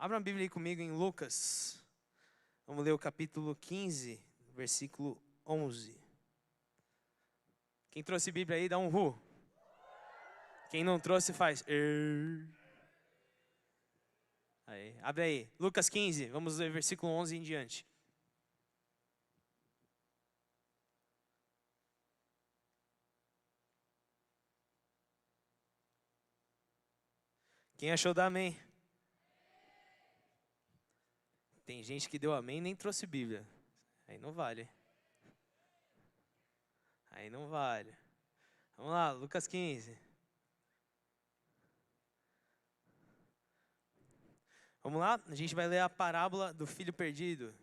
Abra a Bíblia aí comigo em Lucas. Vamos ler o capítulo 15, versículo 11. Quem trouxe Bíblia aí, dá um ru. Quem não trouxe, faz. Aí, abre aí. Lucas 15, vamos ler versículo 11 em diante. Quem achou, dá amém. Tem gente que deu amém e nem trouxe Bíblia. Aí não vale. Aí não vale. Vamos lá, Lucas 15. Vamos lá? A gente vai ler a parábola do filho perdido.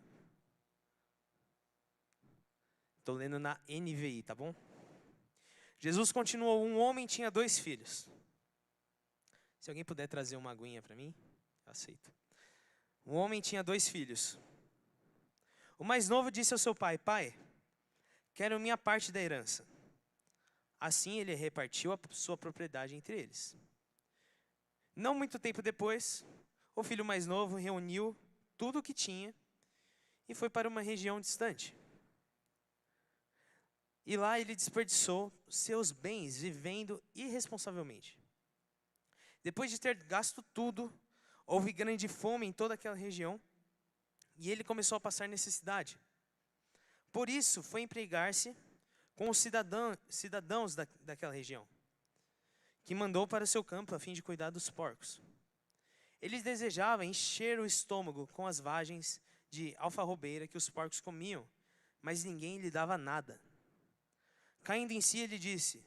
Estou lendo na NVI, tá bom? Jesus continuou: um homem tinha 2 filhos. Se alguém puder trazer uma aguinha para mim, eu aceito. Um homem tinha 2 filhos. O mais novo disse ao seu pai: Pai, quero minha parte da herança. Assim ele repartiu a sua propriedade entre eles. Não muito tempo depois, o filho mais novo reuniu tudo o que tinha e foi para uma região distante. E lá ele desperdiçou seus bens vivendo irresponsavelmente. Depois de ter gasto tudo, houve grande fome em toda aquela região e ele começou a passar necessidade. Por isso, foi empregar-se com os cidadãos daquela região, que mandou para o seu campo a fim de cuidar dos porcos. Ele desejava encher o estômago com as vagens de alfarrobeira que os porcos comiam, mas ninguém lhe dava nada. Caindo em si, ele disse: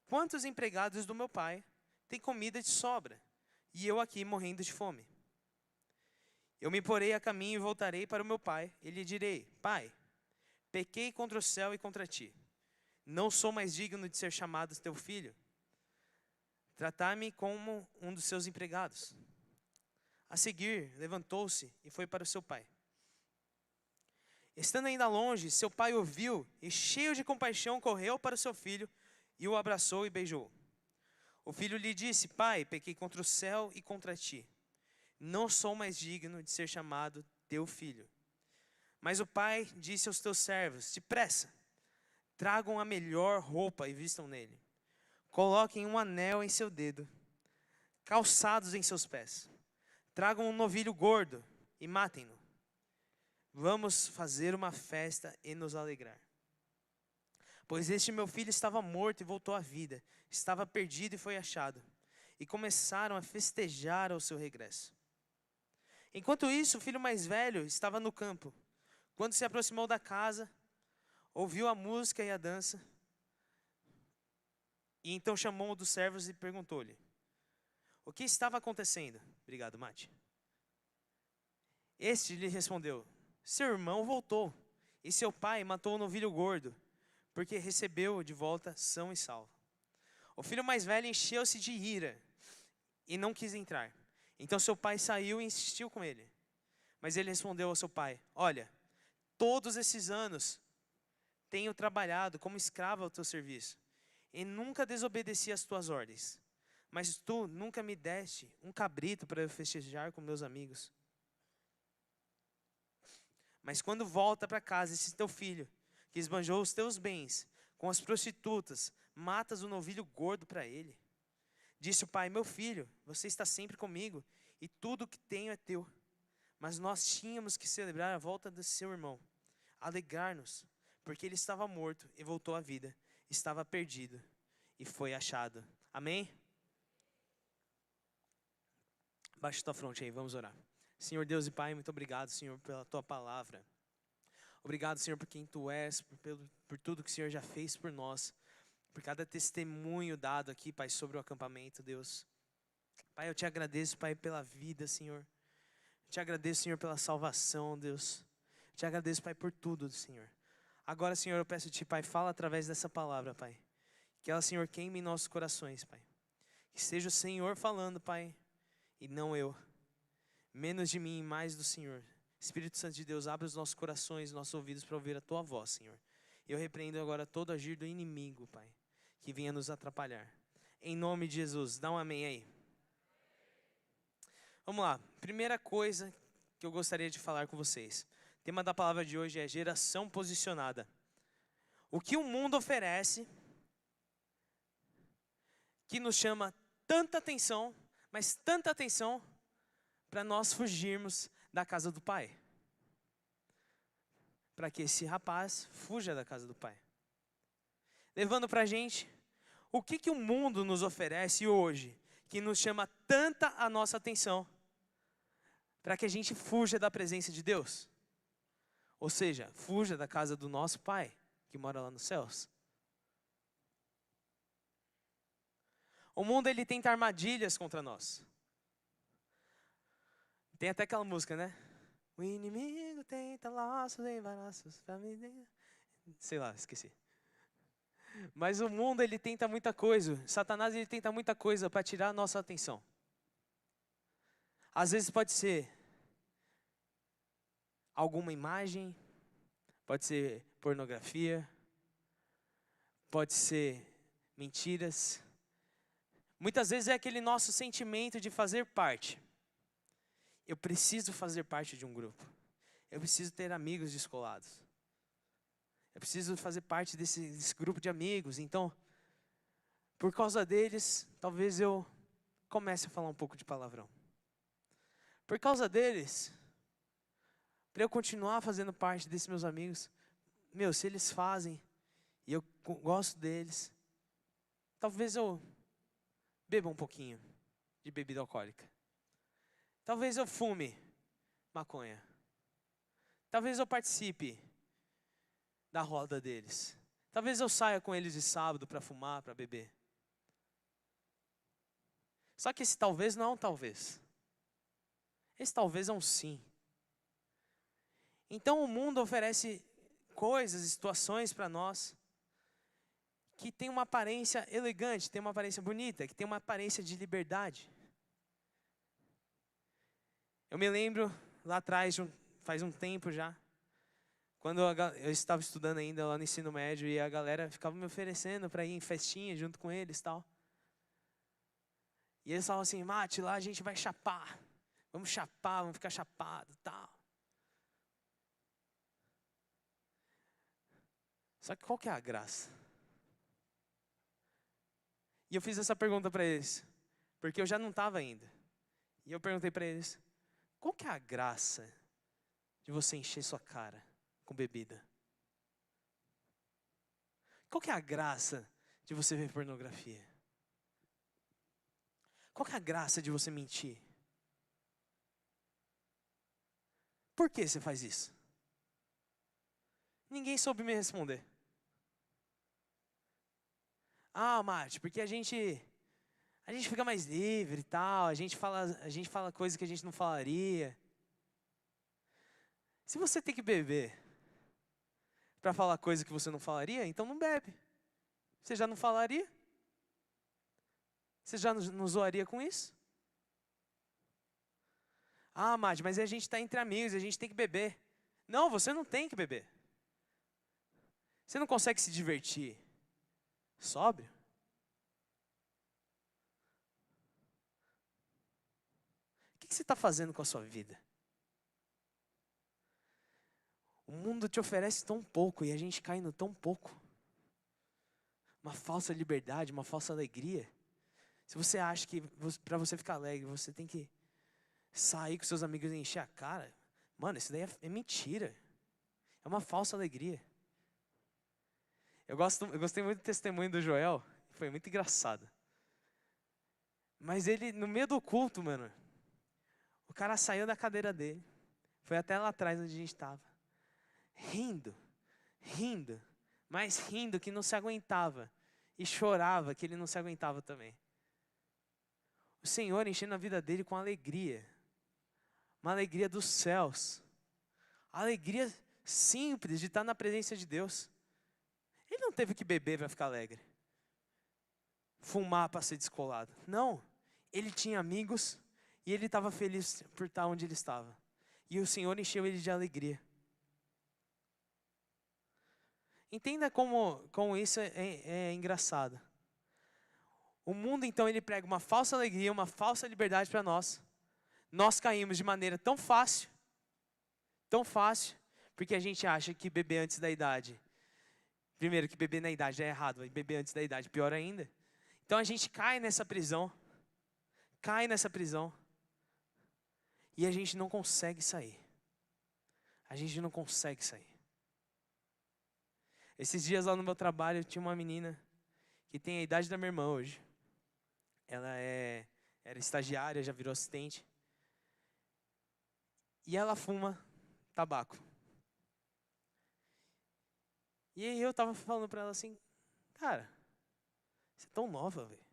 Quantos empregados do meu pai têm comida de sobra, e eu aqui morrendo de fome? Eu me porei a caminho e voltarei para o meu pai, e lhe direi: Pai, pequei contra o céu e contra ti. Não sou mais digno de ser chamado teu filho. Tratar-me como um dos seus empregados. A seguir, levantou-se e foi para o seu pai. Estando ainda longe, seu pai o viu e, cheio de compaixão, correu para o seu filho e o abraçou e beijou. O filho lhe disse: Pai, pequei contra o céu e contra ti. Não sou mais digno de ser chamado teu filho. Mas o pai disse aos teus servos: Depressa, tragam a melhor roupa e vistam nele. Coloquem um anel em seu dedo, calçados em seus pés. Tragam um novilho gordo e matem-no. Vamos fazer uma festa e nos alegrar. Pois este meu filho estava morto e voltou à vida, estava perdido e foi achado. E começaram a festejar ao seu regresso. Enquanto isso, o filho mais velho estava no campo. Quando se aproximou da casa, ouviu a música e a dança. E então chamou um dos servos e perguntou-lhe: O que estava acontecendo? Obrigado, Mate. Este lhe respondeu: Seu irmão voltou, e seu pai matou o novilho gordo, porque recebeu de volta são e salvo. O filho mais velho encheu-se de ira e não quis entrar. Então seu pai saiu e insistiu com ele. Mas ele respondeu ao seu pai: Olha, todos esses anos tenho trabalhado como escravo ao teu serviço, e nunca desobedeci às tuas ordens. Mas tu nunca me deste um cabrito para eu festejar com meus amigos. Mas quando volta para casa esse teu filho, que esbanjou os teus bens com as prostitutas, matas o novilho gordo para ele. Disse o pai: Meu filho, você está sempre comigo, e tudo o que tenho é teu. Mas nós tínhamos que celebrar a volta de seu irmão, alegrar-nos, porque ele estava morto e voltou à vida, estava perdido e foi achado. Amém? Baixa tua fronte aí, vamos orar. Senhor Deus e Pai, muito obrigado, Senhor, pela tua palavra. Obrigado, Senhor, por quem tu és, por tudo que o Senhor já fez por nós, por cada testemunho dado aqui, Pai, sobre o acampamento, Deus. Pai, eu te agradeço, Pai, pela vida, Senhor. Eu te agradeço, Senhor, pela salvação, Deus. Eu te agradeço, Pai, por tudo, Senhor. Agora, Senhor, eu peço-te, Pai, fala através dessa palavra, Pai. Que ela, Senhor, queime em nossos corações, Pai. Que seja o Senhor falando, Pai, e não eu. Menos de mim e mais do Senhor. Espírito Santo de Deus, abre os nossos corações, nossos ouvidos para ouvir a Tua voz, Senhor. Eu repreendo agora todo agir do inimigo, Pai, que venha nos atrapalhar. Em nome de Jesus, dá um amém aí. Vamos lá. Primeira coisa que eu gostaria de falar com vocês. O tema da palavra de hoje é geração posicionada. O que o mundo oferece que nos chama tanta atenção, mas tanta atenção, para nós fugirmos da casa do Pai. Para que esse rapaz fuja da casa do Pai. Levando para a gente, o que o mundo nos oferece hoje, que nos chama tanta a nossa atenção, para que a gente fuja da presença de Deus? Ou seja, fuja da casa do nosso Pai, que mora lá nos céus. O mundo, ele tenta armadilhas contra nós. Tem até aquela música, né? O inimigo tenta laços e embaraços pra me... Sei lá, esqueci. Mas o mundo, ele tenta muita coisa. Satanás, ele tenta muita coisa para tirar a nossa atenção. Às vezes pode ser alguma imagem, pode ser pornografia, pode ser mentiras. Muitas vezes é aquele nosso sentimento de fazer parte. Eu preciso fazer parte de um grupo. Eu preciso ter amigos descolados. Eu preciso fazer parte desse grupo de amigos. Então, por causa deles, talvez eu comece a falar um pouco de palavrão. Por causa deles, para eu continuar fazendo parte desses meus amigos, se eles fazem e eu gosto deles, talvez eu beba um pouquinho de bebida alcoólica. Talvez eu fume maconha. Talvez eu participe da roda deles. Talvez eu saia com eles de sábado para fumar, para beber. Só que esse talvez não é um talvez. Esse talvez é um sim. Então o mundo oferece coisas e situações para nós que tem uma aparência elegante, tem uma aparência bonita, que tem uma aparência de liberdade. Eu me lembro lá atrás, faz um tempo já, quando eu estava estudando ainda lá no ensino médio e a galera ficava me oferecendo para ir em festinha junto com eles e tal. E eles falavam assim, Mate, lá a gente vai chapar. Vamos chapar, vamos ficar chapado e tal. Só que qual que é a graça? E eu fiz essa pergunta para eles, porque eu já não estava ainda. E eu perguntei para eles, qual que é a graça de você encher sua cara com bebida? Qual que é a graça de você ver pornografia? Qual que é a graça de você mentir? Por que você faz isso? Ninguém soube me responder. Ah, Mate, porque a gente fica mais livre e tal, a gente fala coisas que a gente não falaria. Se você tem que beber para falar coisas que você não falaria, então não bebe. Você já não falaria? Você já não zoaria com isso? Ah, Mate, mas a gente está entre amigos, a gente tem que beber. Não, você não tem que beber. Você não consegue se divertir sóbrio? O que você está fazendo com a sua vida? O mundo te oferece tão pouco e a gente cai no tão pouco. Uma falsa liberdade, uma falsa alegria. Se você acha que para você ficar alegre, você tem que sair com seus amigos e encher a cara, mano, isso daí é mentira. É uma falsa alegria. Eu gostei muito do testemunho do Joel, foi muito engraçado. Mas ele, no meio do culto, mano, o cara saiu da cadeira dele, foi até lá atrás onde a gente estava, rindo, mas rindo que não se aguentava, e chorava que ele não se aguentava também. O Senhor enchendo a vida dele com alegria, uma alegria dos céus, alegria simples de estar na presença de Deus. Ele não teve que beber para ficar alegre, fumar para ser descolado. Não, ele tinha amigos e ele estava feliz por estar onde ele estava. E o Senhor encheu ele de alegria. Entenda como isso é engraçado. O mundo, então, ele prega uma falsa alegria, uma falsa liberdade para nós. nós caímos de maneira tão fácil, porque a gente acha que beber antes da idade, primeiro que beber na idade é errado, e beber antes da idade pior ainda. Então a gente cai nessa prisão, e a gente não consegue sair. Esses dias lá no meu trabalho tinha uma menina que tem a idade da minha irmã hoje. Ela era estagiária, já virou assistente. E ela fuma tabaco. E aí eu tava falando pra ela assim, cara, você é tão nova, velho.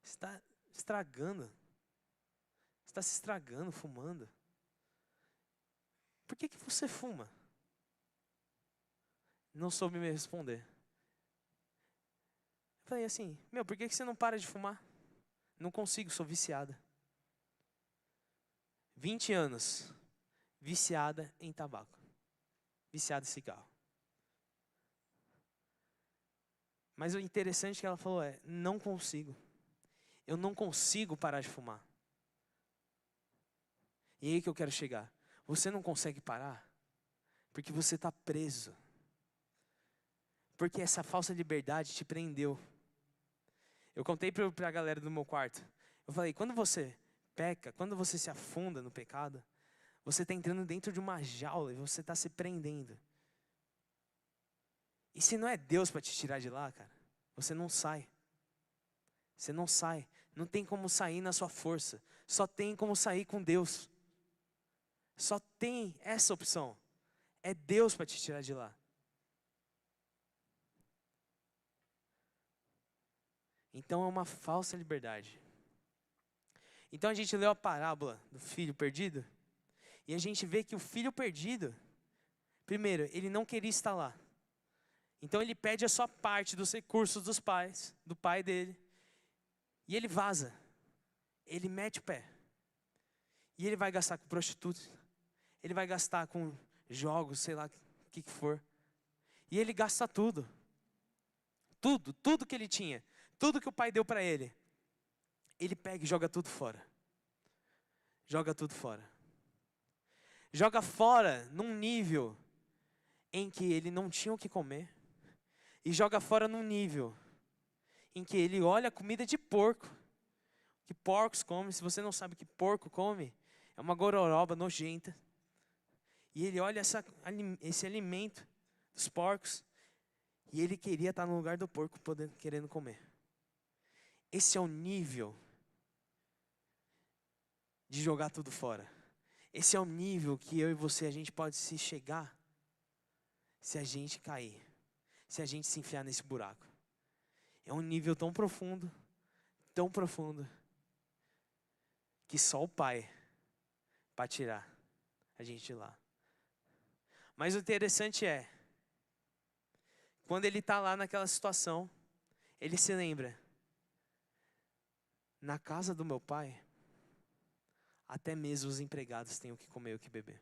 Você tá estragando. Você está se estragando, fumando. Por que você fuma? Não soube me responder. Eu falei assim, por que você não para de fumar? Não consigo, sou viciada. 20 anos, viciada em tabaco. Viciada em cigarro. Mas o interessante que ela falou não consigo. Eu não consigo parar de fumar. E aí que eu quero chegar. Você não consegue parar porque você está preso. Porque essa falsa liberdade te prendeu. Eu contei para a galera do meu quarto. Eu falei, quando você peca, quando você se afunda no pecado, você está entrando dentro de uma jaula e você está se prendendo. E se não é Deus para te tirar de lá, cara, você não sai. Você não sai. Não tem como sair na sua força. Só tem como sair com Deus. Só tem essa opção. É Deus para te tirar de lá. Então é uma falsa liberdade. Então a gente leu a parábola do filho perdido. E a gente vê que o filho perdido, primeiro, ele não queria estar lá. Então ele pede a sua parte dos recursos dos pais, do pai dele. E ele vaza. Ele mete o pé. E ele vai gastar com prostitutas. Ele vai gastar com jogos, sei lá o que for. E ele gasta tudo. Tudo que ele tinha. Tudo que o pai deu para ele. Ele pega e joga tudo fora. Joga tudo fora. Joga fora num nível em que ele não tinha o que comer. E joga fora num nível em que ele olha a comida de porco. Que porcos comem. Se você não sabe o que porco come, é uma gororoba nojenta. E ele olha esse alimento dos porcos. E ele queria estar no lugar do porco querendo comer. Esse é o nível de jogar tudo fora. Esse é o nível que eu e você, a gente pode se chegar se a gente cair. Se a gente se enfiar nesse buraco. É um nível tão profundo, que só o Pai para tirar a gente de lá. Mas o interessante é, quando ele está lá naquela situação, ele se lembra, na casa do meu pai, até mesmo os empregados têm o que comer e o que beber.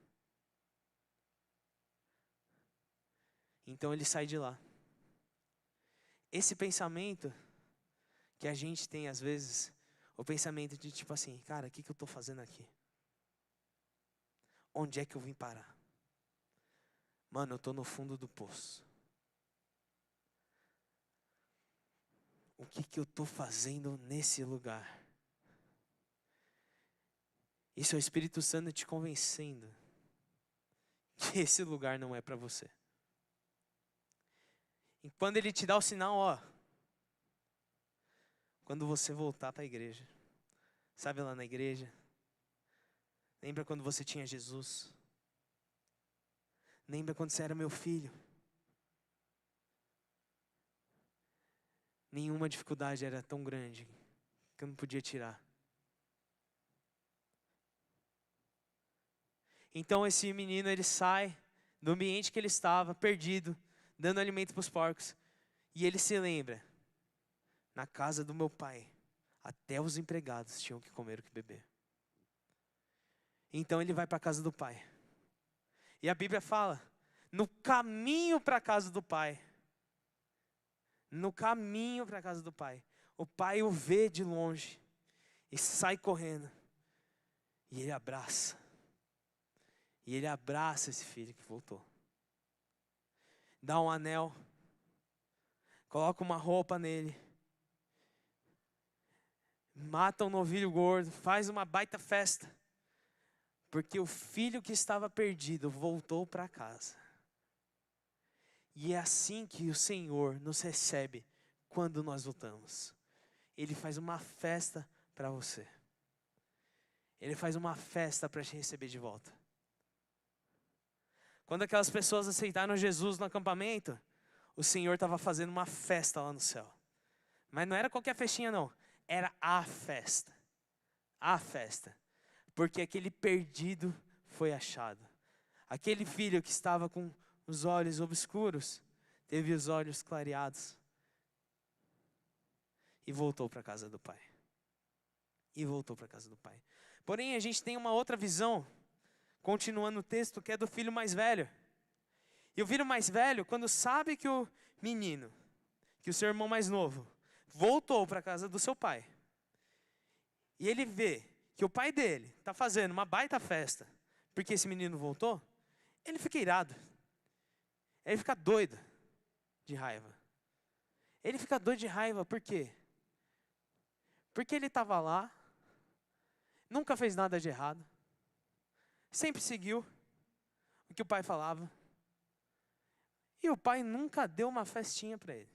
Então ele sai de lá. Esse pensamento que a gente tem às vezes, o pensamento de tipo assim, cara, o que eu estou fazendo aqui? Onde é que eu vim parar? Mano, eu estou no fundo do poço. O que eu estou fazendo nesse lugar? Isso é o Espírito Santo te convencendo que esse lugar não é para você. E quando ele te dá o sinal, quando você voltar para a igreja, sabe lá na igreja, lembra quando você tinha Jesus? Lembra quando você era meu filho? Nenhuma dificuldade era tão grande que eu não podia tirar. Então esse menino, ele sai do ambiente que ele estava, perdido, dando alimento para os porcos. E ele se lembra, na casa do meu pai, até os empregados tinham que comer o que beber. Então ele vai para a casa do pai. E a Bíblia fala, no caminho para a casa do pai, o pai o vê de longe e sai correndo. E ele abraça. E ele abraça esse filho que voltou. Dá um anel. Coloca uma roupa nele. Mata um novilho gordo. Faz uma baita festa. Porque o filho que estava perdido voltou para casa. E é assim que o Senhor nos recebe quando nós voltamos. Ele faz uma festa para você. Ele faz uma festa para te receber de volta. Quando aquelas pessoas aceitaram Jesus no acampamento, o Senhor estava fazendo uma festa lá no céu. Mas não era qualquer festinha não, era a festa. A festa. Porque aquele perdido foi achado. Aquele filho que estava com os olhos obscuros, teve os olhos clareados. E voltou para a casa do pai. E voltou para a casa do pai. Porém, a gente tem uma outra visão, continuando o texto, que é do filho mais velho. E o filho mais velho, quando sabe que o menino, que o seu irmão mais novo, voltou para a casa do seu pai. E ele vê que o pai dele está fazendo uma baita festa, porque esse menino voltou, ele fica irado. Ele fica doido de raiva. Ele fica doido de raiva, por quê? Porque ele estava lá, nunca fez nada de errado, sempre seguiu o que o pai falava. E o pai nunca deu uma festinha para ele.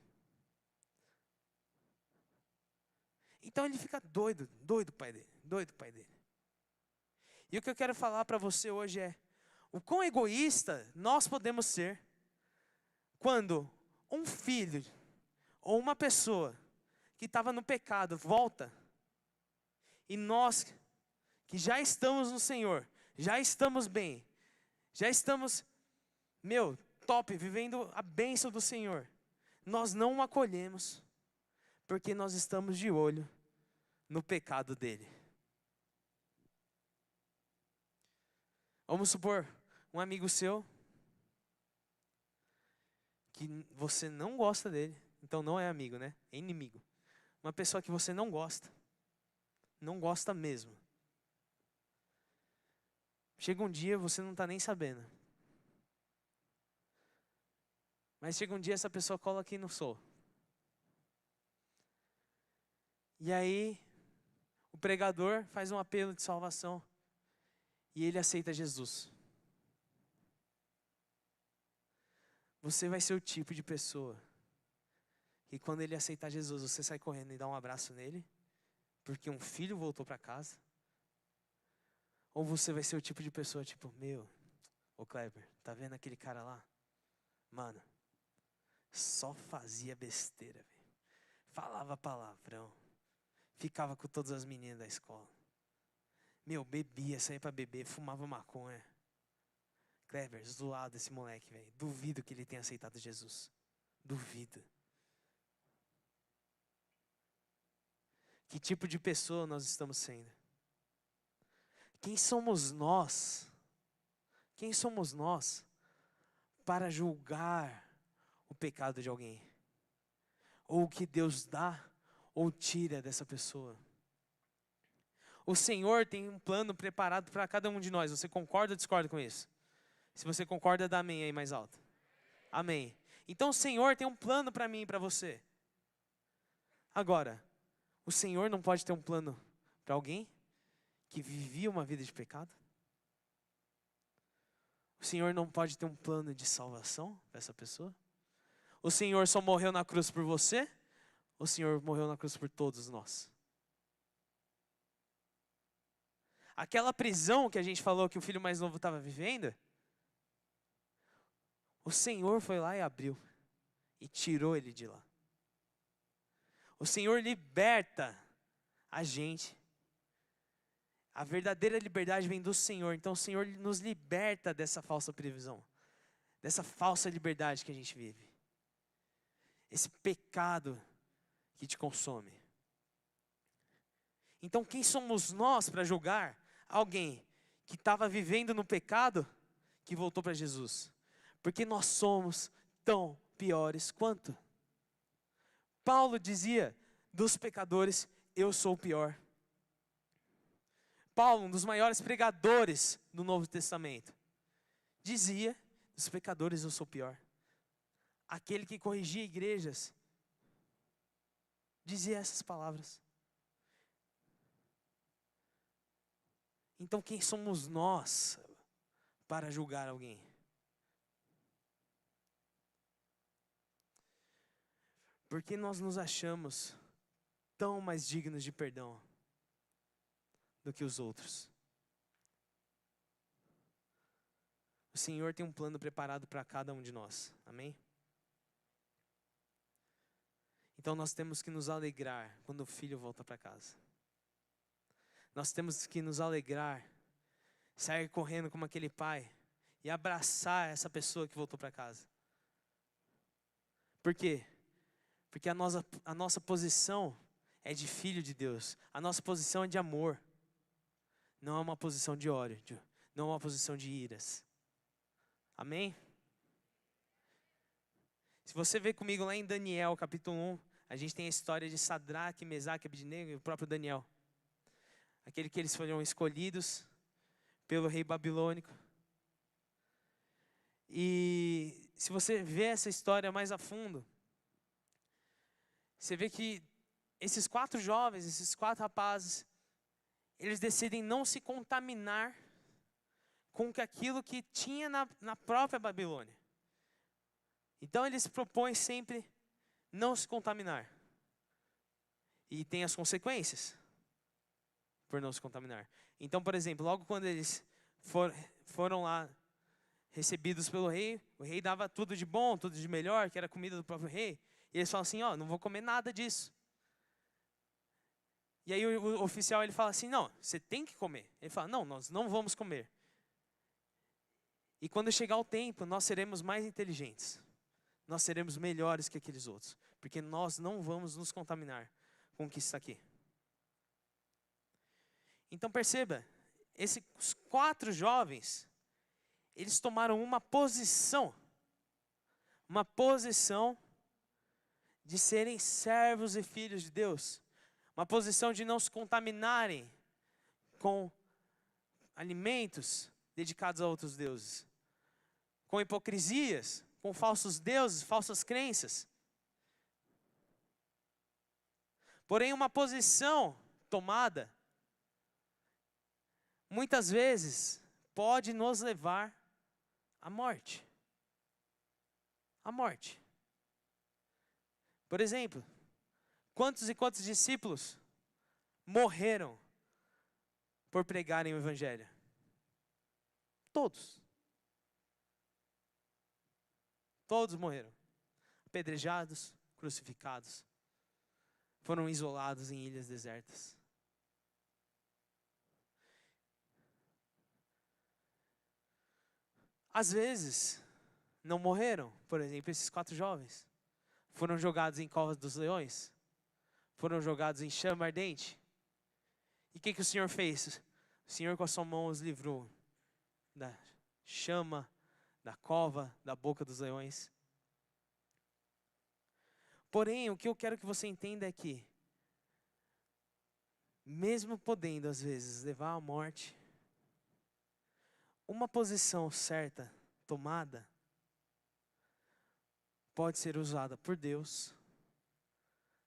Então ele fica doido o pai dele, doido o pai dele. E o que eu quero falar para você hoje é, o quão egoísta nós podemos ser quando um filho ou uma pessoa que estava no pecado volta e nós que já estamos no Senhor, já estamos bem, já estamos, top, vivendo a bênção do Senhor, nós não o acolhemos porque nós estamos de olho no pecado dele. Vamos supor, um amigo seu, que você não gosta dele, então não é amigo, né? É inimigo. Uma pessoa que você não gosta mesmo. Chega um dia, você não está nem sabendo. Mas chega um dia, essa pessoa cola aqui no Soul. E aí, o pregador faz um apelo de salvação. E ele aceita Jesus. Você vai ser o tipo de pessoa que quando ele aceitar Jesus, você sai correndo e dá um abraço nele, porque um filho voltou para casa. Ou você vai ser o tipo de pessoa tipo, ô Kleber, tá vendo aquele cara lá? Mano, só fazia besteira, velho. Falava palavrão. Ficava com todas as meninas da escola. Bebia, saía pra beber, fumava maconha. Kleber, zoado esse moleque, velho. Duvido que ele tenha aceitado Jesus. Duvido. Que tipo de pessoa nós estamos sendo? Quem somos nós? Quem somos nós para julgar o pecado de alguém? Ou o que Deus dá ou tira dessa pessoa? O Senhor tem um plano preparado para cada um de nós. Você concorda ou discorda com isso? Se você concorda, dá amém aí mais alto. Amém. Então o Senhor tem um plano para mim e para você. Agora, o Senhor não pode ter um plano para alguém que vivia uma vida de pecado? O Senhor não pode ter um plano de salvação para essa pessoa? O Senhor só morreu na cruz por você? O Senhor morreu na cruz por todos nós? Aquela prisão que a gente falou que o filho mais novo estava vivendo, o Senhor foi lá e abriu e tirou ele de lá. O Senhor liberta a gente. A verdadeira liberdade vem do Senhor. Então o Senhor nos liberta dessa falsa prisão, dessa falsa liberdade que a gente vive. Esse pecado que te consome. Então quem somos nós para julgar alguém que estava vivendo no pecado que voltou para Jesus? Porque nós somos tão piores quanto. Paulo dizia, dos pecadores, eu sou o pior. Paulo, um dos maiores pregadores do Novo Testamento, dizia: dos pecadores eu sou o pior. Aquele que corrigia igrejas dizia essas palavras. Então quem somos nós para julgar alguém? Porque nós nos achamos tão mais dignos de perdão do que os outros. O Senhor tem um plano preparado para cada um de nós. Amém? Então nós temos que nos alegrar quando o filho volta para casa. Nós temos que nos alegrar, sair correndo como aquele pai e abraçar essa pessoa que voltou para casa. Por quê? Porque a nossa posição é de filho de Deus. A nossa posição é de amor. Não é uma posição de ódio, não é uma posição de iras. Amém? Se você ver comigo lá em Daniel, capítulo 1, a gente tem a história de Sadraque, Mesaque, Abednego e o próprio Daniel. Aquele que eles foram escolhidos pelo rei babilônico. E se você vê essa história mais a fundo, você vê que esses 4 jovens, esses 4 rapazes, eles decidem não se contaminar com aquilo que tinha na própria Babilônia. Então eles propõem sempre não se contaminar. E tem as consequências por não se contaminar. Então, por exemplo, logo quando eles foram lá recebidos pelo rei, o rei dava tudo de bom, tudo de melhor, que era comida do próprio rei. E eles falam assim: ó, não vou comer nada disso. E aí o oficial ele fala assim: não, você tem que comer. Ele fala: não, nós não vamos comer. E quando chegar o tempo, nós seremos mais inteligentes. Nós seremos melhores que aqueles outros. Porque nós não vamos nos contaminar com o que está aqui. Então perceba, esses 4 jovens, eles tomaram uma posição de serem servos e filhos de Deus. Uma posição de não se contaminarem com alimentos dedicados a outros deuses. Com hipocrisias, com falsos deuses, falsas crenças. Porém, uma posição tomada, muitas vezes, pode nos levar à morte. À morte. Por exemplo, quantos e quantos discípulos morreram por pregarem o Evangelho? Todos. Todos morreram. Apedrejados, crucificados. Foram isolados em ilhas desertas. Às vezes, não morreram. Por exemplo, esses 4 jovens foram jogados em covas dos leões. Foram jogados em chama ardente. E o que o Senhor fez? O Senhor com a sua mão os livrou da chama, da cova, da boca dos leões. Porém, o que eu quero que você entenda é que, mesmo podendo às vezes levar à morte, uma posição certa, tomada, pode ser usada por Deus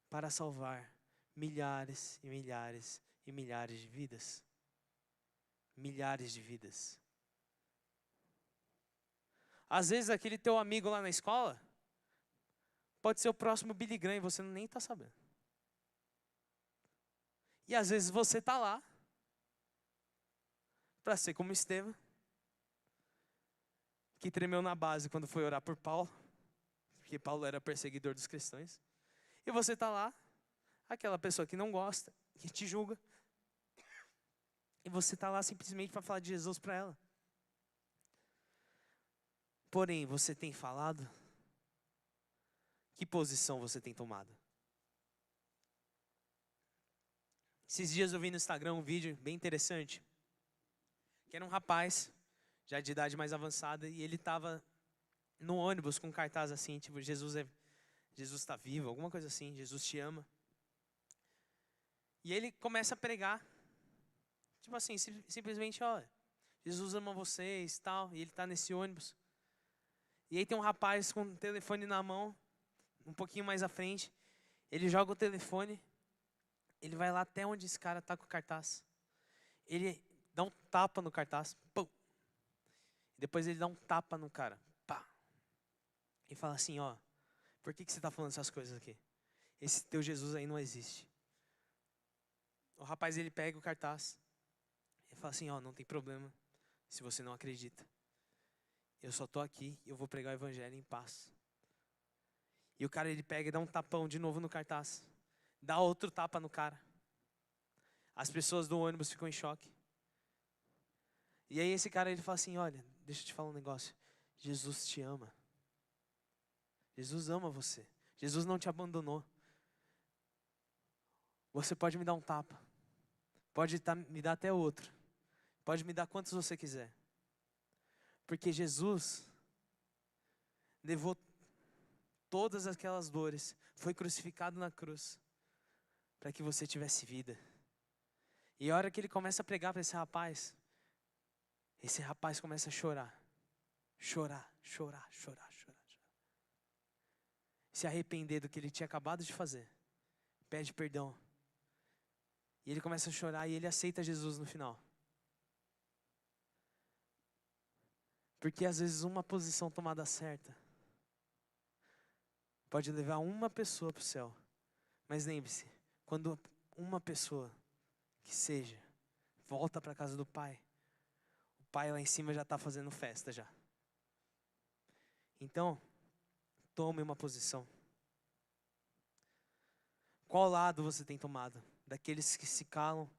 para salvar milhares e milhares e milhares de vidas. Milhares de vidas. Às vezes aquele teu amigo lá na escola pode ser o próximo Billy Graham e você nem está sabendo. E às vezes você está lá para ser como Estevão, que tremeu na base quando foi orar por Paulo, porque Paulo era perseguidor dos cristãos. E você está lá, aquela pessoa que não gosta, que te julga. E você está lá simplesmente para falar de Jesus para ela. Porém, você tem falado? Que posição você tem tomado? Esses dias eu vi no Instagram um vídeo bem interessante, que era um rapaz, já de idade mais avançada, e ele estava no ônibus com um cartaz assim, tipo, Jesus está vivo, alguma coisa assim, Jesus te ama. E ele começa a pregar, tipo assim, simplesmente, ó, Jesus ama vocês e tal, e ele tá nesse ônibus. E aí tem um rapaz com o telefone na mão, um pouquinho mais à frente, ele joga o telefone, ele vai lá até onde esse cara tá com o cartaz. Ele dá um tapa no cartaz, pum. Depois ele dá um tapa no cara, pá. E fala assim, ó, por que você tá falando essas coisas aqui? Esse teu Jesus aí não existe. O rapaz, ele pega o cartaz, e fala assim, ó, não tem problema se você não acredita. Eu só tô aqui e eu vou pregar o evangelho em paz. E o cara, ele pega e dá um tapão de novo no cartaz. Dá outro tapa no cara. As pessoas do ônibus ficam em choque. E aí esse cara, ele fala assim, olha, deixa eu te falar um negócio. Jesus te ama. Jesus ama você. Jesus não te abandonou. Você pode me dar um tapa. Pode me dar até outro. Pode me dar quantos você quiser. Porque Jesus levou todas aquelas dores. Foi crucificado na cruz. Para que você tivesse vida. E a hora que ele começa a pregar para esse rapaz começa a chorar. Chorar, chorar, chorar, chorar. Se arrepender do que ele tinha acabado de fazer. Pede perdão. E ele começa a chorar e ele aceita Jesus no final. Porque às vezes uma posição tomada certa pode levar uma pessoa para o céu. Mas lembre-se, quando uma pessoa que seja volta para a casa do Pai, o Pai lá em cima já está fazendo festa já. Então, tome uma posição. Qual lado você tem tomado? Daqueles que se calam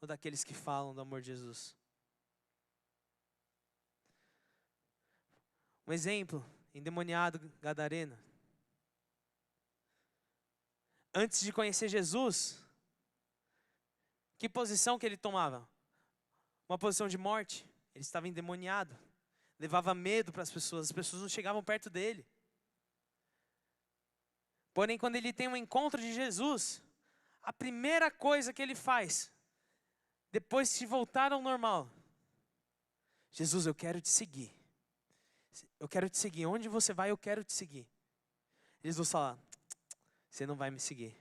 ou daqueles que falam do amor de Jesus? Um exemplo, endemoniado gadareno. Antes de conhecer Jesus, que posição que ele tomava? Uma posição de morte. Ele estava endemoniado. Levava medo para as pessoas não chegavam perto dele. Porém, quando ele tem um encontro de Jesus, a primeira coisa que ele faz, depois de voltar ao normal, Jesus, eu quero te seguir. Eu quero te seguir. Onde você vai, eu quero te seguir. Jesus fala, você não vai me seguir.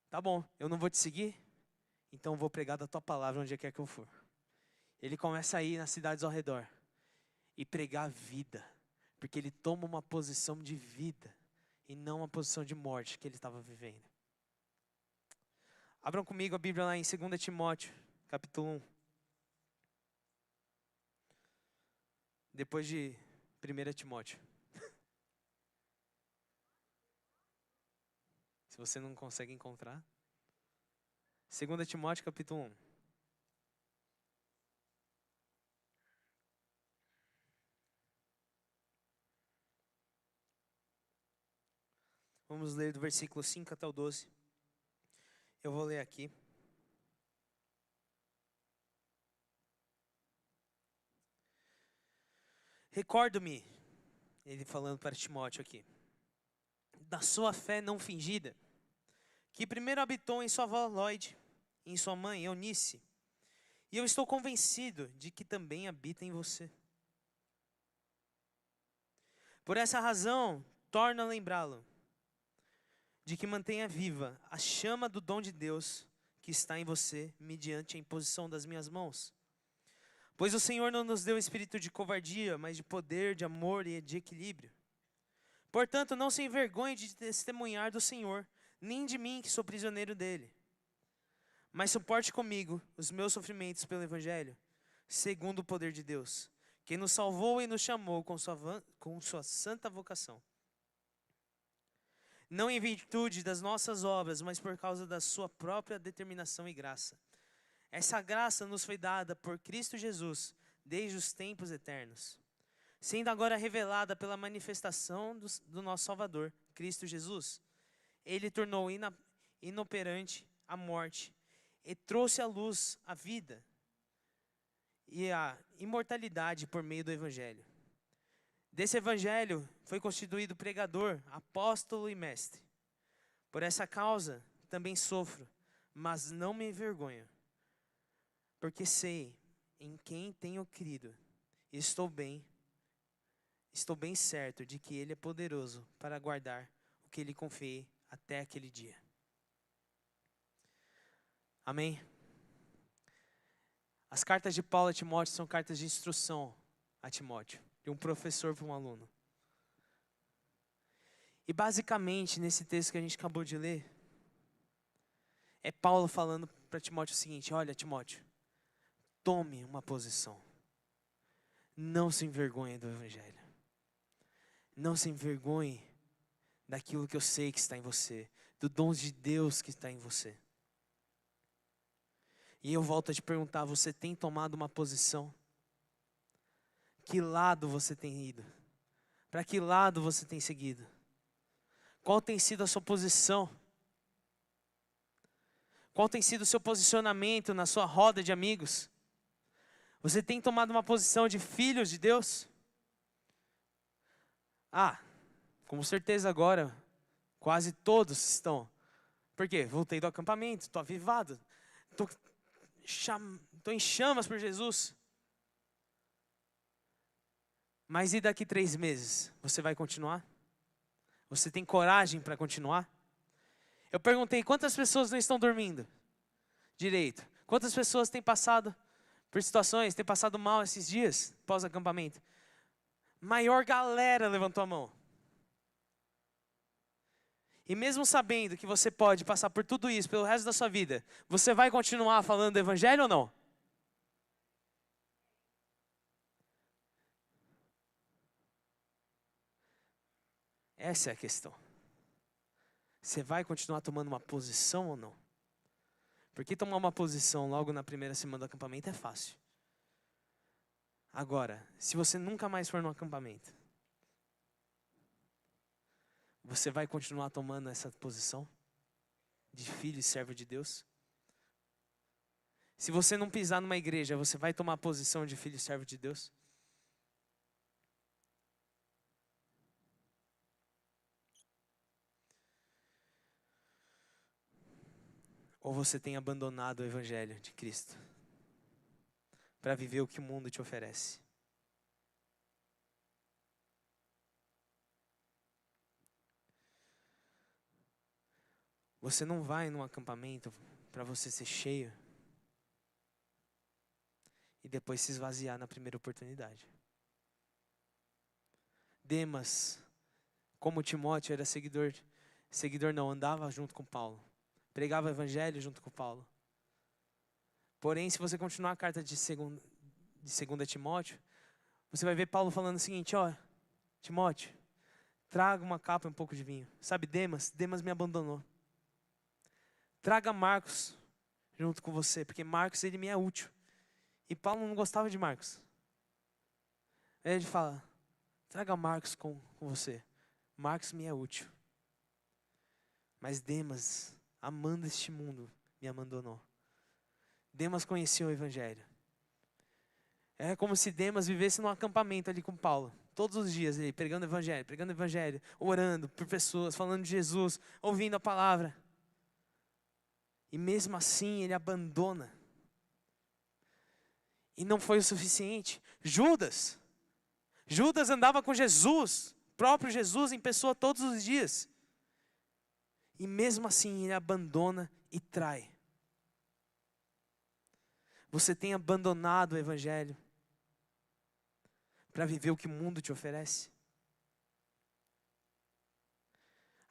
Tá bom, eu não vou te seguir, então eu vou pregar da tua palavra onde quer que eu for. Ele começa a ir nas cidades ao redor e pregar a vida, porque ele toma uma posição de vida e não uma posição de morte que ele estava vivendo. Abram comigo a Bíblia lá em 2 Timóteo, capítulo 1. Depois de 1 Timóteo. Se você não consegue encontrar. 2 Timóteo, capítulo 1. Vamos ler do versículo 5 até o 12. Eu vou ler aqui. Recordo-me, ele falando para Timóteo aqui, da sua fé não fingida, que primeiro habitou em sua avó Lóide, em sua mãe Eunice, e eu estou convencido de que também habita em você. Por essa razão, torno a lembrá-lo, de que mantenha viva a chama do dom de Deus que está em você, mediante a imposição das minhas mãos. Pois o Senhor não nos deu espírito de covardia, mas de poder, de amor e de equilíbrio. Portanto, não se envergonhe de testemunhar do Senhor, nem de mim, que sou prisioneiro dele. Mas suporte comigo os meus sofrimentos pelo Evangelho, segundo o poder de Deus, que nos salvou e nos chamou com sua santa vocação. Não em virtude das nossas obras, mas por causa da sua própria determinação e graça. Essa graça nos foi dada por Cristo Jesus, desde os tempos eternos, sendo agora revelada pela manifestação do nosso Salvador, Cristo Jesus. Ele tornou inoperante a morte e trouxe à luz a vida e a imortalidade por meio do Evangelho. Desse Evangelho foi constituído pregador, apóstolo e mestre. Por essa causa também sofro, mas não me envergonho, Porque sei em quem tenho crido, e estou bem certo de que Ele é poderoso para guardar o que lhe confiei até aquele dia. Amém? As cartas de Paulo a Timóteo são cartas de instrução a Timóteo, de um professor para um aluno. E basicamente, nesse texto que a gente acabou de ler, é Paulo falando para Timóteo o seguinte: olha, Timóteo, tome uma posição. Não se envergonhe do Evangelho. Não se envergonhe daquilo que eu sei que está em você, do dom de Deus que está em você. E eu volto a te perguntar, você tem tomado uma posição? Que lado você tem ido? Para que lado você tem seguido? Qual tem sido a sua posição? Qual tem sido o seu posicionamento na sua roda de amigos? Você tem tomado uma posição de filhos de Deus? Com certeza agora, quase todos estão. Por quê? Voltei do acampamento, estou avivado, estou em chamas por Jesus. Mas e daqui 3 meses? Você vai continuar? Você tem coragem para continuar? Eu perguntei, quantas pessoas não estão dormindo direito? Quantas pessoas têm passado por situações, têm passado mal esses dias, pós-acampamento? Maior galera levantou a mão. E mesmo sabendo que você pode passar por tudo isso pelo resto da sua vida, você vai continuar falando do Evangelho ou não? Essa é a questão. Você vai continuar tomando uma posição ou não? Porque tomar uma posição logo na primeira semana do acampamento é fácil. Agora, se você nunca mais for no acampamento, você vai continuar tomando essa posição de filho e servo de Deus? Se você não pisar numa igreja, você vai tomar a posição de filho e servo de Deus? Ou você tem abandonado o Evangelho de Cristo para viver o que o mundo te oferece? Você não vai num acampamento para você ser cheio e depois se esvaziar na primeira oportunidade. Demas, como Timóteo, era seguidor não, andava junto com Paulo. Pregava o Evangelho junto com Paulo. Porém, se você continuar a carta de 2 Timóteo, você vai ver Paulo falando o seguinte: ó, Timóteo, traga uma capa e um pouco de vinho. Sabe, Demas me abandonou. Traga Marcos junto com você, porque Marcos, ele me é útil. E Paulo não gostava de Marcos. Aí ele fala, traga Marcos com você. Marcos me é útil. Mas Demas, amando este mundo, me abandonou. Demas conhecia o Evangelho. É como se Demas vivesse num acampamento ali com Paulo. Todos os dias ele pregando o Evangelho, orando por pessoas, falando de Jesus, ouvindo a palavra. E mesmo assim ele abandona. E não foi o suficiente. Judas andava com Jesus, próprio Jesus em pessoa todos os dias. E mesmo assim ele abandona e trai. Você tem abandonado o Evangelho para viver o que o mundo te oferece?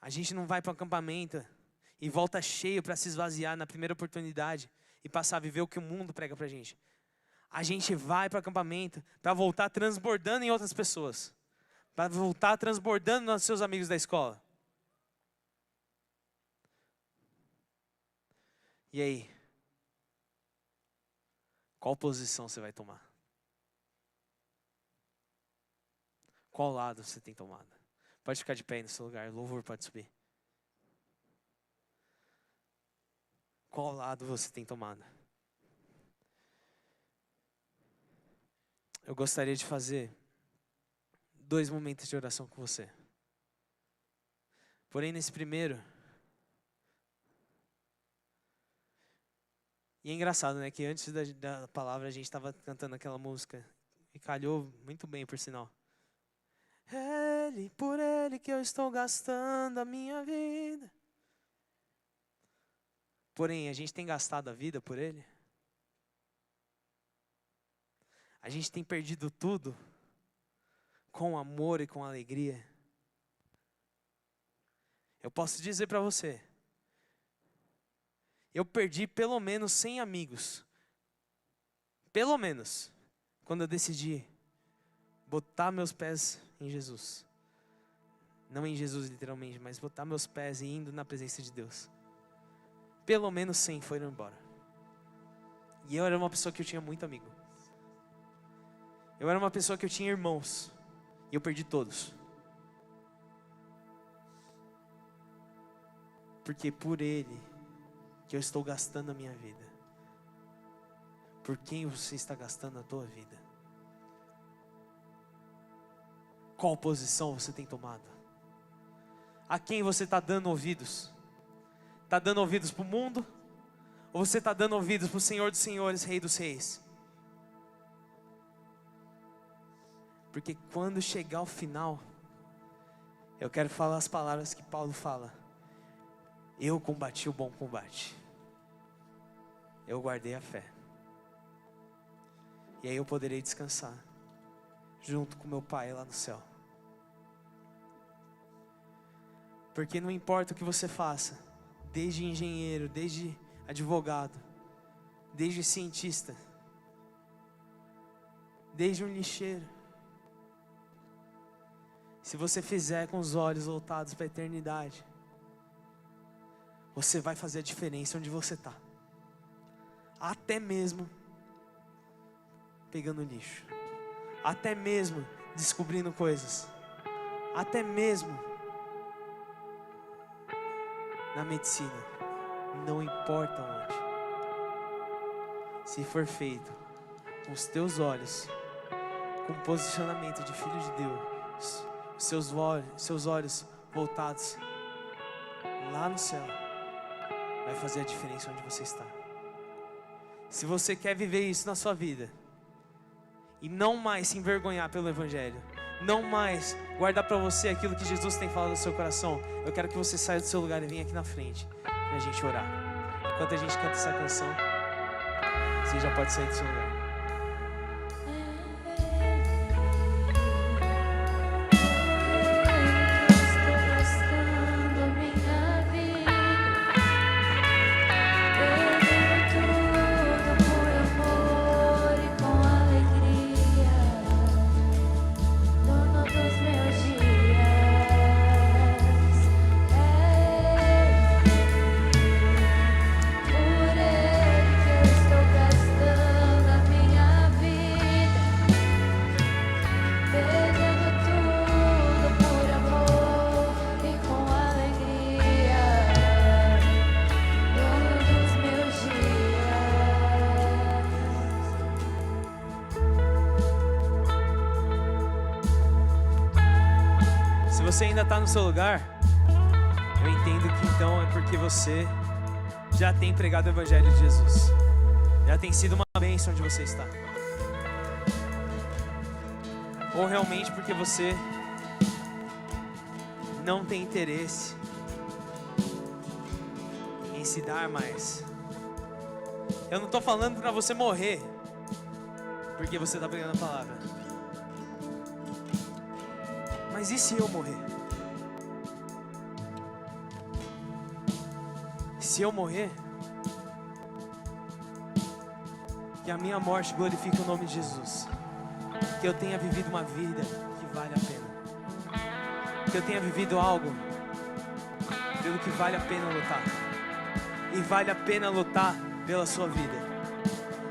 A gente não vai para o acampamento e volta cheio para se esvaziar na primeira oportunidade e passar a viver o que o mundo prega para a gente. A gente vai para o acampamento para voltar transbordando em outras pessoas. Para voltar transbordando nos seus amigos da escola. E aí? Qual posição você vai tomar? Qual lado você tem tomado? Pode ficar de pé aí no seu lugar, o louvor pode subir. Qual lado você tem tomado? Eu gostaria de fazer 2 momentos de oração com você. Porém, nesse primeiro, E é engraçado, né, que antes da palavra a gente estava cantando aquela música. E calhou muito bem, por sinal. Por Ele que eu estou gastando a minha vida. Porém, a gente tem gastado a vida por Ele? A gente tem perdido tudo com amor e com alegria? Eu posso dizer para você, eu perdi pelo menos 100 amigos. Pelo menos, quando eu decidi botar meus pés em Jesus. Não em Jesus literalmente, mas botar meus pés e indo na presença de Deus. Pelo menos 100 foram embora. E eu era uma pessoa que eu tinha muito amigo. Eu era uma pessoa que eu tinha irmãos. E eu perdi todos. Porque por Ele que eu estou gastando a minha vida. Por quem você está gastando a tua vida? Qual posição você tem tomado? A quem você está dando ouvidos? Está dando ouvidos para o mundo? Ou você está dando ouvidos para o Senhor dos Senhores, Rei dos Reis? Porque quando chegar o final, eu quero falar as palavras que Paulo fala. Eu combati o bom combate. Eu guardei a fé. E aí eu poderei descansar junto com meu Pai lá no céu. Porque não importa o que você faça, desde engenheiro, desde advogado, desde cientista, desde um lixeiro, se você fizer com os olhos voltados para a eternidade, você vai fazer a diferença onde você está. Até mesmo pegando lixo, até mesmo descobrindo coisas, até mesmo na medicina, não importa onde, se for feito com os teus olhos, com o posicionamento de filho de Deus, seus olhos voltados lá no céu, vai fazer a diferença onde você está. Se você quer viver isso na sua vida, e não mais se envergonhar pelo Evangelho, não mais guardar para você aquilo que Jesus tem falado no seu coração, eu quero que você saia do seu lugar e venha aqui na frente para a gente orar. Enquanto a gente canta essa canção, você já pode sair do seu lugar. Se você ainda está no seu lugar, eu entendo que então é porque você já tem pregado o Evangelho de Jesus. Já tem sido uma bênção onde você está. Ou realmente porque você não tem interesse em se dar mais. Eu não estou falando para você morrer porque você está pregando a palavra. Mas e se eu morrer? Se eu morrer, que a minha morte glorifique o nome de Jesus. Que eu tenha vivido uma vida que vale a pena. Que eu tenha vivido algo pelo que vale a pena lutar. E vale a pena lutar pela sua vida.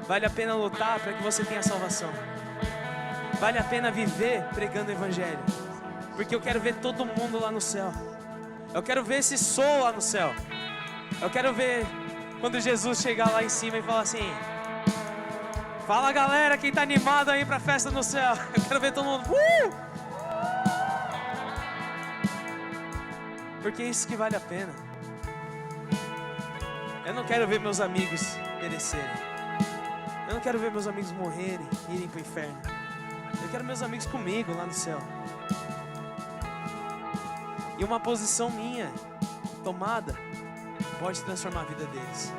Vale a pena lutar para que você tenha salvação. Vale a pena viver pregando o Evangelho. Porque eu quero ver todo mundo lá no céu. Eu quero ver esse sol lá no céu. Eu quero ver quando Jesus chegar lá em cima e falar assim: fala galera, quem tá animado aí pra festa no céu. Eu quero ver todo mundo. Porque é isso que vale a pena. Eu não quero ver meus amigos perecerem. Eu não quero ver meus amigos morrerem e irem para o inferno. Eu quero meus amigos comigo lá no céu. E uma posição minha tomada pode transformar a vida deles.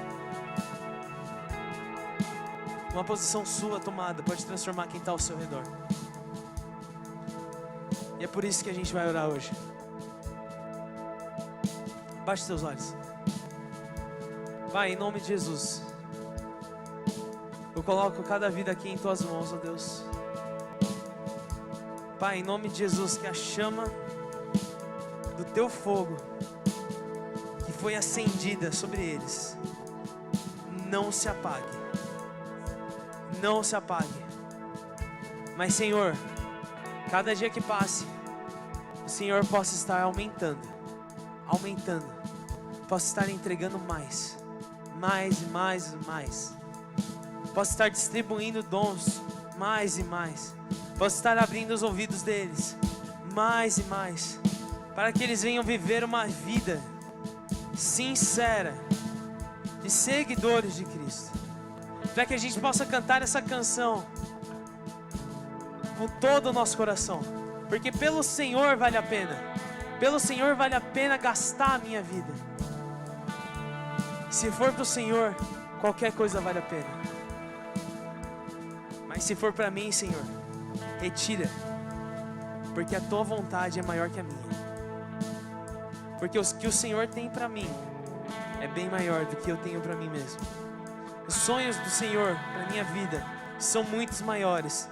Uma posição sua tomada pode transformar quem está ao seu redor. E é por isso que a gente vai orar hoje. Baixe seus olhos. Pai, em nome de Jesus, eu coloco cada vida aqui em tuas mãos, ó Deus. Pai, em nome de Jesus, que a chama do teu fogo que foi acendida sobre eles não se apague. Não se apague. Mas, Senhor, cada dia que passe, o Senhor possa estar aumentando, possa estar entregando mais e mais. Possa estar distribuindo dons mais e mais. Possa estar abrindo os ouvidos deles mais e mais, para que eles venham viver uma vida sincera de seguidores de Cristo. Para que a gente possa cantar essa canção com todo o nosso coração, porque pelo Senhor vale a pena. Pelo Senhor vale a pena gastar a minha vida. Se for para o Senhor, qualquer coisa vale a pena. Mas se for para mim, Senhor, retira, porque a tua vontade é maior que a minha. Porque o que o Senhor tem para mim é bem maior do que eu tenho para mim mesmo. Os sonhos do Senhor para minha vida são muito maiores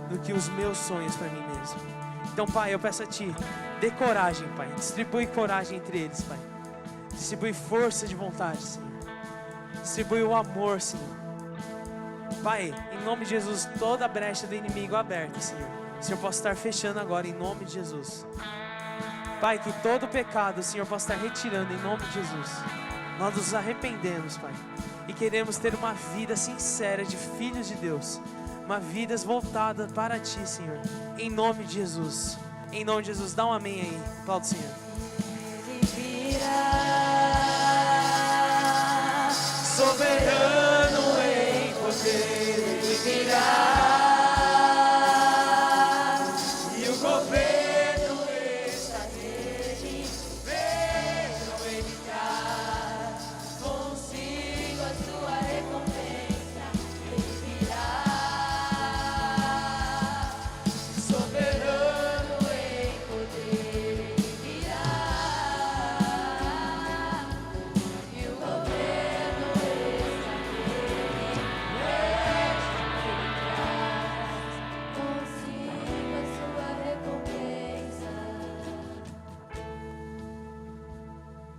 do que os meus sonhos para mim mesmo. Então, Pai, eu peço a Ti, dê coragem, Pai. Distribui coragem entre eles, Pai. Distribui força de vontade, Senhor. Distribui o amor, Senhor. Pai, em nome de Jesus, toda a brecha do inimigo aberta, Senhor. O Senhor possa estar fechando agora, em nome de Jesus. Pai, que todo pecado o Senhor possa estar retirando, em nome de Jesus. Nós nos arrependemos, Pai. E queremos ter uma vida sincera de filhos de Deus. Uma vida voltada para Ti, Senhor. Em nome de Jesus. Em nome de Jesus. Dá um amém aí. Aplauda o Senhor. Ele virá, Soberano em poder. Ele virá, E o governo está nele, vejam ele traz consigo a sua recompensa. Ele virá, soberano em poder. Ele virá, e o governo está nele, consigo a sua recompensa.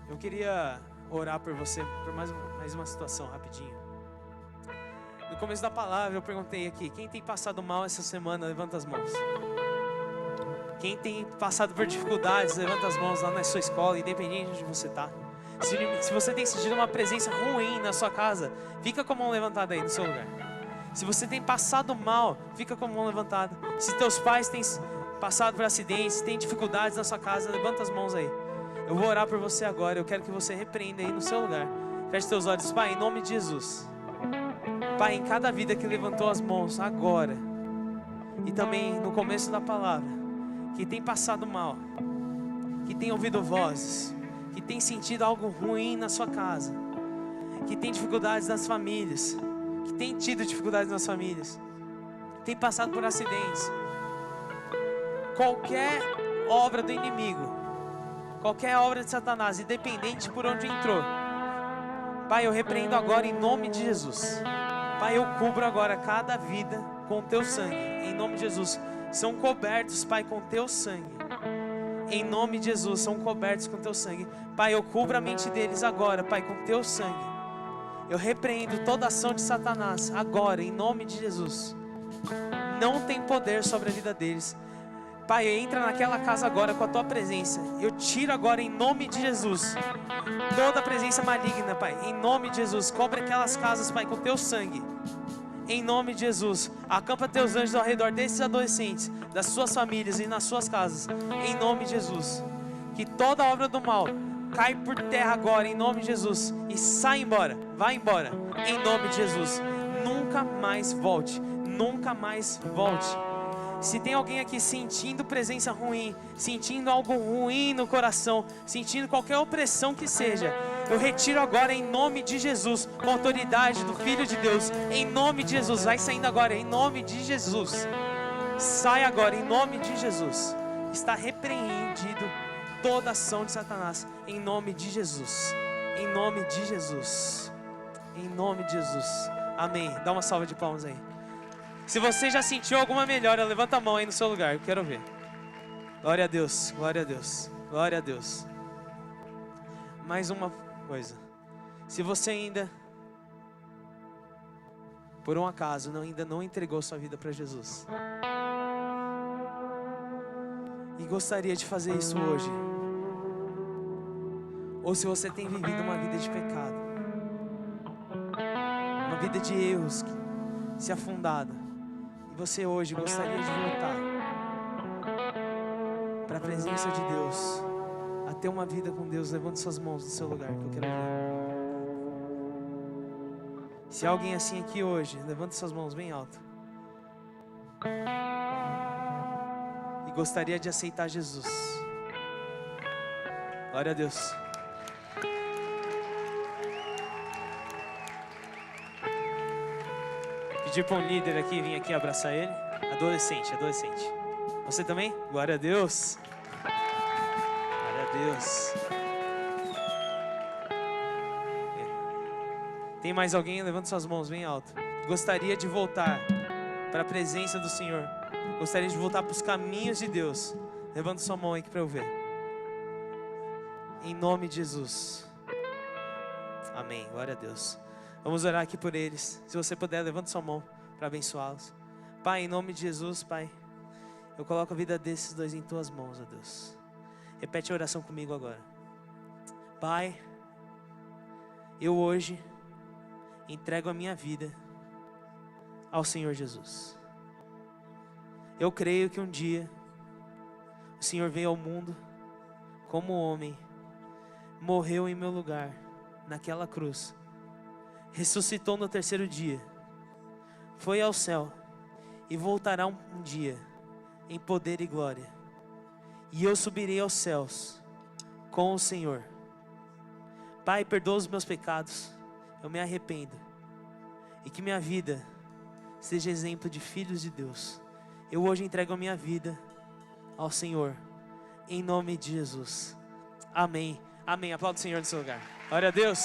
Eu queria orar por você, por mais uma situação, rapidinho. No começo da palavra eu perguntei aqui, quem tem passado mal essa semana, levanta as mãos. Quem tem passado por dificuldades, levanta as mãos lá na sua escola, independente de onde você está. Se você tem sentido uma presença ruim na sua casa, fica com a mão levantada aí no seu lugar. Se você tem passado mal, fica com a mão levantada. Se teus pais têm passado por acidentes, têm dificuldades na sua casa, levanta as mãos aí. Eu vou orar por você agora, eu quero que você repreenda aí no seu lugar. Feche seus olhos. Pai, em nome de Jesus. Pai, em cada vida que levantou as mãos agora, e também no começo da palavra, que tem passado mal, que tem ouvido vozes, que tem sentido algo ruim na sua casa, que tem dificuldades nas famílias, que tem tido dificuldades nas famílias, tem passado por acidentes, qualquer obra do inimigo, qualquer obra de Satanás, independente por onde entrou, Pai, eu repreendo agora em nome de Jesus. Pai, eu cubro agora cada vida com o Teu sangue, em nome de Jesus. São cobertos, Pai, com Teu sangue. Em nome de Jesus, são cobertos com Teu sangue. Pai, eu cubro a mente deles agora, Pai, com Teu sangue. Eu repreendo toda ação de Satanás agora, em nome de Jesus. Não tem poder sobre a vida deles. Pai, entra naquela casa agora com a Tua presença. Eu tiro agora em nome de Jesus toda a presença maligna, Pai. Em nome de Jesus, cobre aquelas casas, Pai, com Teu sangue. Em nome de Jesus, acampa Teus anjos ao redor desses adolescentes, das suas famílias e nas suas casas. Em nome de Jesus, que toda obra do mal cai por terra agora, em nome de Jesus, e sai embora, vai embora, em nome de Jesus. Nunca mais volte, nunca mais volte. Se tem alguém aqui sentindo presença ruim, sentindo algo ruim no coração, sentindo qualquer opressão que seja, eu retiro agora em nome de Jesus, com a autoridade do Filho de Deus, em nome de Jesus. Vai saindo agora, em nome de Jesus. Sai agora, em nome de Jesus. Está repreendido toda ação de Satanás, em nome de Jesus. Em nome de Jesus. Em nome de Jesus. Amém. Dá uma salva de palmas aí. Se você já sentiu alguma melhora, levanta a mão aí no seu lugar, eu quero ver. Glória a Deus, glória a Deus, glória a Deus. Mais uma coisa. Se você ainda, por um acaso, ainda não entregou sua vida para Jesus, e gostaria de fazer isso hoje, ou se você tem vivido uma vida de pecado, uma vida de erros, se afundado, e você hoje gostaria de voltar para a presença de Deus, a ter uma vida com Deus, levante suas mãos no seu lugar, que eu quero ver. Se há alguém assim aqui hoje, levante suas mãos bem alto. E gostaria de aceitar Jesus. Glória a Deus. Pedir para um líder aqui vir aqui abraçar ele. Adolescente. Você também? Glória a Deus. Glória a Deus. Tem mais alguém? Levanta suas mãos bem alto. Gostaria de voltar para a presença do Senhor. Gostaria de voltar para os caminhos de Deus. Levanta sua mão aí para eu ver. Em nome de Jesus. Amém. Glória a Deus. Vamos orar aqui por eles. Se você puder, levanta sua mão para abençoá-los. Pai, em nome de Jesus, Pai, eu coloco a vida desses dois em tuas mãos, ó Deus. Repete a oração comigo agora. Pai, eu hoje entrego a minha vida ao Senhor Jesus. Eu creio que um dia o Senhor veio ao mundo como homem, morreu em meu lugar naquela cruz, ressuscitou no terceiro dia, foi ao céu e voltará um dia em poder e glória. E eu subirei aos céus com o Senhor. Pai, perdoa os meus pecados, eu me arrependo. E que minha vida seja exemplo de filhos de Deus. Eu hoje entrego a minha vida ao Senhor, em nome de Jesus. Amém. Amém. Aplauda o Senhor no seu lugar. Glória a Deus.